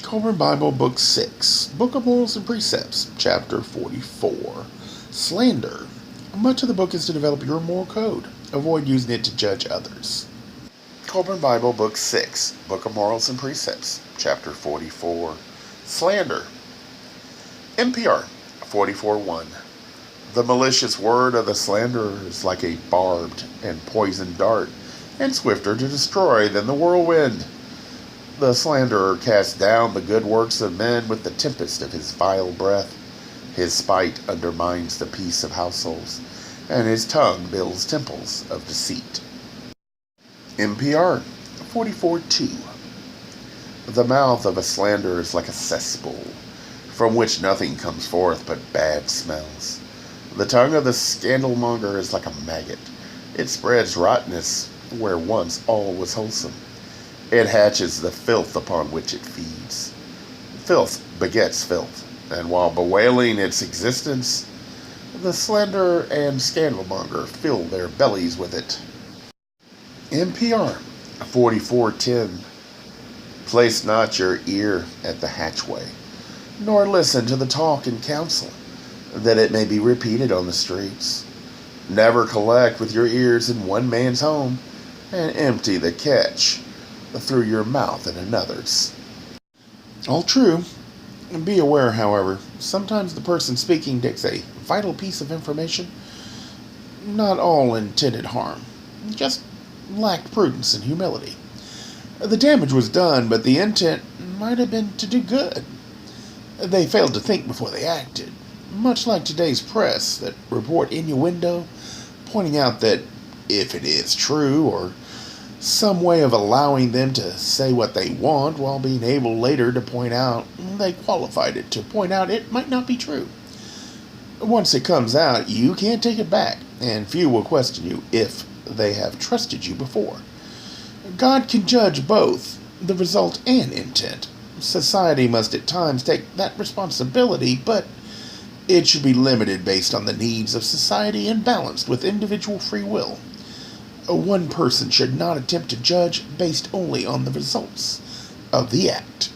Kolbrin Bible Book 6, Book of Morals and Precepts, Chapter 44, Slander. Much of the book is to develop your moral code. Avoid using it to judge others. Kolbrin Bible Book 6, Book of Morals and Precepts, Chapter 44, Slander. NPR 44:1. The malicious word of the slanderer is like a barbed and poisoned dart, and swifter to destroy than the whirlwind. The slanderer casts down the good works of men with the tempest of his vile breath. His spite undermines the peace of households, and his tongue builds temples of deceit. NPR 44:2. The mouth of a slanderer is like a cesspool, from which nothing comes forth but bad smells. The tongue of the scandalmonger is like a maggot. It spreads rottenness where once all was wholesome. It hatches the filth upon which it feeds. Filth begets filth, and while bewailing its existence, the slanderer and scandalmonger fill their bellies with it. NPR 44:10. Place not your ear at the hatchway, nor listen to the talk and counsel, that it may be repeated on the streets. Never collect with your ears in one man's home, and empty the catch through your mouth in another's. All true. Be aware, however, sometimes the person speaking takes a vital piece of information. Not all intended harm, just lacked prudence and humility. The damage was done, but the intent might have been to do good. They failed to think before they acted, much like today's press that report innuendo, pointing out that if it is true, or some way of allowing them to say what they want while being able later to point out they qualified it to point out it might not be true. Once it comes out, you can't take it back, and few will question you if they have trusted you before. God can judge both the result and intent. Society must at times take that responsibility, but it should be limited based on the needs of society and balanced with individual free will. One person should not attempt to judge based only on the results of the act.